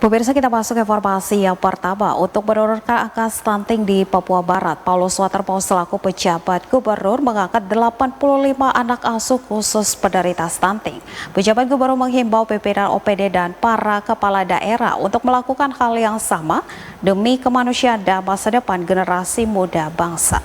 Pemirsa, kita masuk informasi yang pertama. Untuk menurunkan angka stunting di Papua Barat, Paulus Waterpauw selaku pejabat gubernur mengangkat 85 anak asuh khusus penderita stunting. Pejabat gubernur menghimbau pimpinan OPD dan para kepala daerah untuk melakukan hal yang sama demi kemanusiaan dan masa depan generasi muda bangsa.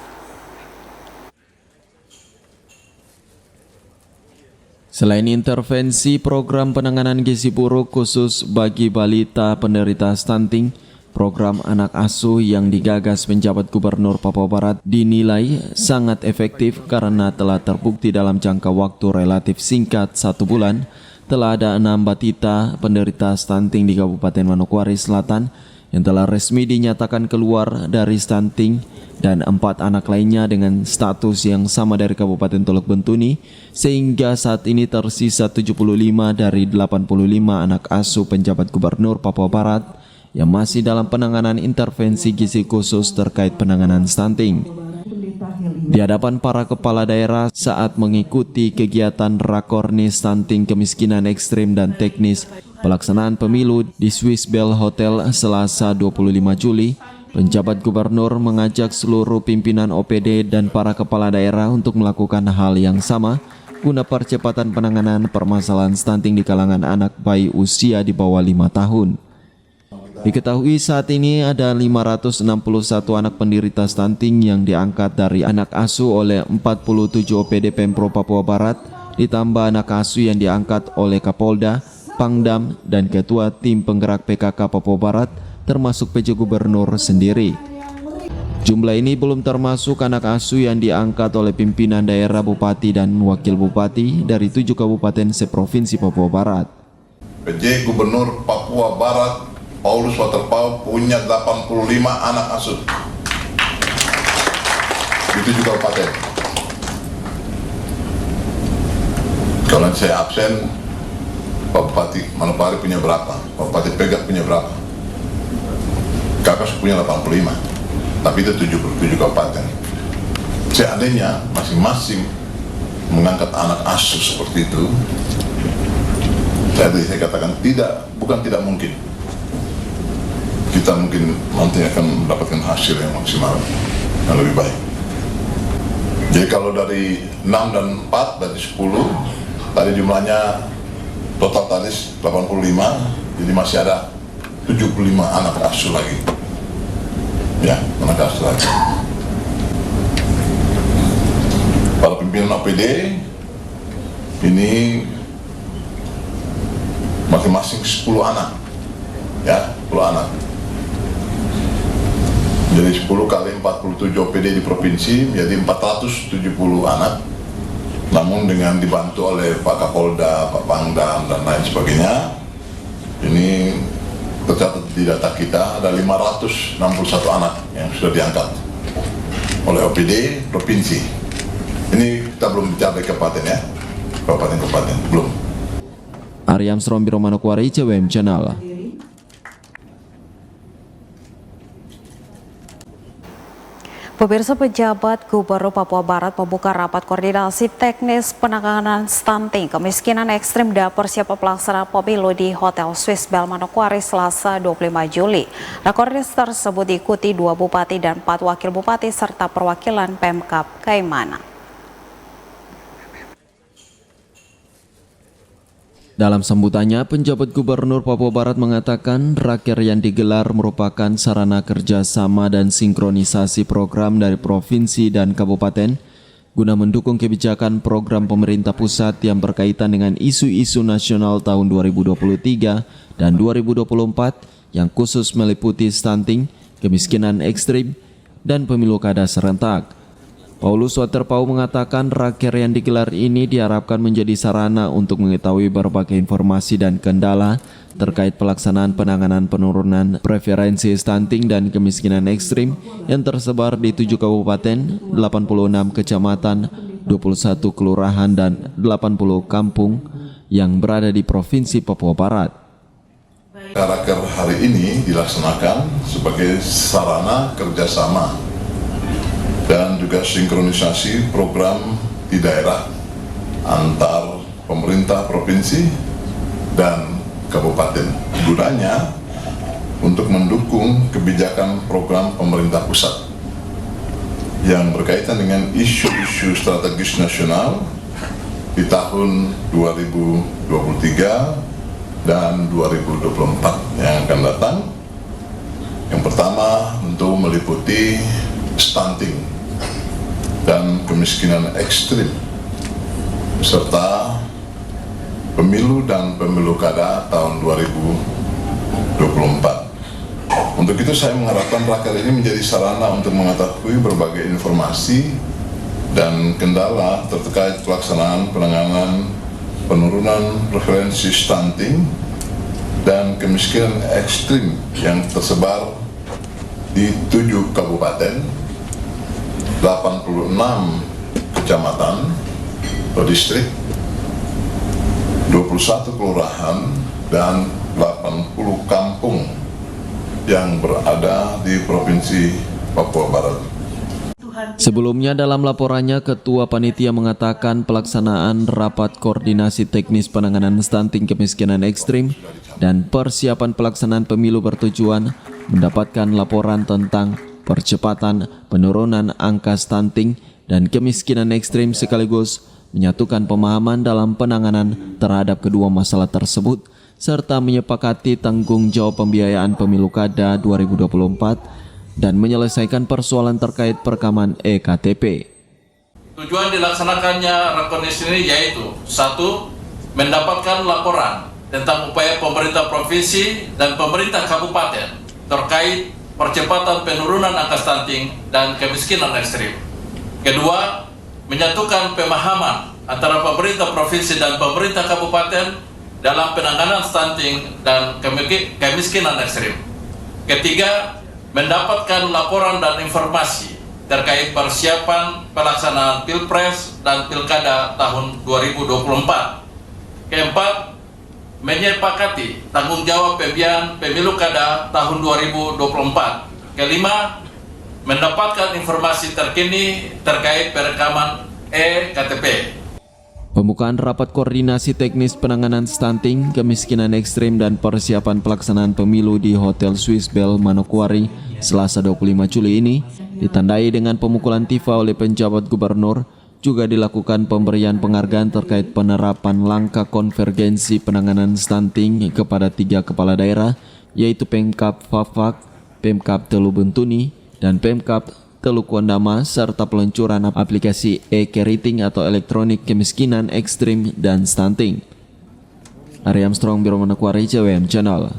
Selain intervensi program penanganan gizi buruk khusus bagi balita penderita stunting, program anak asuh yang digagas penjabat gubernur Papua Barat dinilai sangat efektif karena telah terbukti dalam jangka waktu relatif singkat 1 bulan, telah ada 6 batita penderita stunting di Kabupaten Manokwari Selatan yang telah resmi dinyatakan keluar dari stunting, dan 4 anak lainnya dengan status yang sama dari Kabupaten Teluk Bentuni, sehingga saat ini tersisa 75 dari 85 anak asuh penjabat gubernur Papua Barat yang masih dalam penanganan intervensi gizi khusus terkait penanganan stunting. Di hadapan para kepala daerah saat mengikuti kegiatan Rakornis Stunting Kemiskinan Ekstrim dan Teknis pelaksanaan pemilu di Swiss Bell Hotel Selasa 25 Juli, penjabat gubernur mengajak seluruh pimpinan OPD dan para kepala daerah untuk melakukan hal yang sama guna percepatan penanganan permasalahan stunting di kalangan anak bayi usia di bawah 5 tahun. Diketahui saat ini ada 561 anak penderita stunting yang diangkat dari anak asuh oleh 47 OPD Pemprov Papua Barat, ditambah anak asuh yang diangkat oleh Kapolda, Pangdam, dan Ketua Tim Penggerak PKK Papua Barat, termasuk PJ Gubernur sendiri. Jumlah ini belum termasuk anak asuh yang diangkat oleh pimpinan daerah, bupati, dan wakil bupati dari 7 kabupaten seprovinsi Papua Barat. PJ Gubernur Papua Barat Paulus Waterpauw punya 85 anak asuh di 7 kabupaten. Kalau saya absen, Pak Bupati Manokwari punya berapa? Pak Bupati Pegat punya berapa? Kakas punya 85, tapi itu 77 kabupaten. Seandainya masing-masing mengangkat anak asuh seperti itu, saya katakan bukan tidak mungkin. Kita mungkin nanti akan mendapatkan hasil yang maksimal, yang lebih baik. Jadi kalau dari 6 dan 4 berarti 10, tadi jumlahnya total tadi 85, jadi masih ada 75 anak asuh lagi. Ya, anak asuh lagi. Para pimpinan OPD ini masing-masing 10 anak. Ya, 10 anak. Jadi 10 kali 47 OPD di provinsi menjadi 470 anak. Namun dengan dibantu oleh Pak Kapolda, Pak Pangdam, dan lain sebagainya, ini tercatat di data kita ada 561 anak yang sudah diangkat oleh OPD provinsi. Ini kita belum bicara di kabupaten ya, kabupaten belum. Aryam Srombiro Manokwari, CWM Channel. Pemirsa, pejabat Gubernur Papua Barat membuka rapat koordinasi teknis penanganan stunting, kemiskinan ekstrim dan persiapan pelaksanaan pemilu di Hotel Swiss Bell Manokwari Selasa 25 Juli. Rakornis tersebut diikuti 2 bupati dan 4 wakil bupati serta perwakilan Pemkab Kaimana. Dalam sambutannya, penjabat Gubernur Papua Barat mengatakan raker yang digelar merupakan sarana kerjasama dan sinkronisasi program dari provinsi dan kabupaten guna mendukung kebijakan program pemerintah pusat yang berkaitan dengan isu-isu nasional tahun 2023 dan 2024 yang khusus meliputi stunting, kemiskinan ekstrim, dan pemilu kada serentak. Paulus Waterpauw mengatakan raker yang digelar ini diharapkan menjadi sarana untuk mengetahui berbagai informasi dan kendala terkait pelaksanaan penanganan penurunan preferensi stunting dan kemiskinan ekstrim yang tersebar di 7 kabupaten, 86 kecamatan, 21 kelurahan, dan 80 kampung yang berada di Provinsi Papua Barat. Raker hari ini dilaksanakan sebagai sarana kerjasama dan juga sinkronisasi program di daerah antar pemerintah provinsi dan kabupaten. Gunanya untuk mendukung kebijakan program pemerintah pusat yang berkaitan dengan isu-isu strategis nasional di tahun 2023 dan 2024 yang akan datang. Yang pertama tentu meliputi stunting dan kemiskinan ekstrim serta pemilu dan pemilu kada tahun 2024. Untuk itu saya mengharapkan raker ini menjadi sarana untuk mengetahui berbagai informasi dan kendala terkait pelaksanaan penanganan penurunan prevalensi stunting dan kemiskinan ekstrim yang tersebar di 7 kabupaten, 86 kecamatan atau distrik, 21 kelurahan, dan 80 kampung yang berada di Provinsi Papua Barat. Sebelumnya dalam laporannya, Ketua Panitia mengatakan pelaksanaan rapat koordinasi teknis penanganan stunting kemiskinan ekstrim dan persiapan pelaksanaan pemilu bertujuan mendapatkan laporan tentang percepatan penurunan angka stunting dan kemiskinan ekstrim sekaligus menyatukan pemahaman dalam penanganan terhadap kedua masalah tersebut serta menyepakati tanggung jawab pembiayaan pemilu kada 2024 dan menyelesaikan persoalan terkait perekaman EKTP. Tujuan dilaksanakannya rakornis ini yaitu 1. Mendapatkan laporan tentang upaya pemerintah provinsi dan pemerintah kabupaten terkait percepatan penurunan angka stunting dan kemiskinan ekstrim. Kedua, menyatukan pemahaman antara pemerintah provinsi dan pemerintah kabupaten dalam penanganan stunting dan kemiskinan ekstrim. Ketiga, mendapatkan laporan dan informasi terkait persiapan pelaksanaan Pilpres dan Pilkada tahun 2024. Keempat, menyepakati tanggung jawab pembiayaan pemilu kada tahun 2024. Kelima, mendapatkan informasi terkini terkait perekaman EKTP. Pembukaan rapat koordinasi teknis penanganan stunting, kemiskinan ekstrim dan persiapan pelaksanaan pemilu di Hotel Swiss Bell Manokwari Selasa 25 Juli ini ditandai dengan pemukulan tifa oleh penjabat gubernur. Juga dilakukan pemberian penghargaan terkait penerapan langkah konvergensi penanganan stunting kepada 3 kepala daerah, yaitu Pemkab Fafak, Pemkab Telu Bentuni, dan Pemkab Teluk Wandama, serta peluncuran aplikasi e-keriting atau elektronik kemiskinan ekstrim dan stunting. Ari Armstrong, Biro Manokwari, JWM Channel.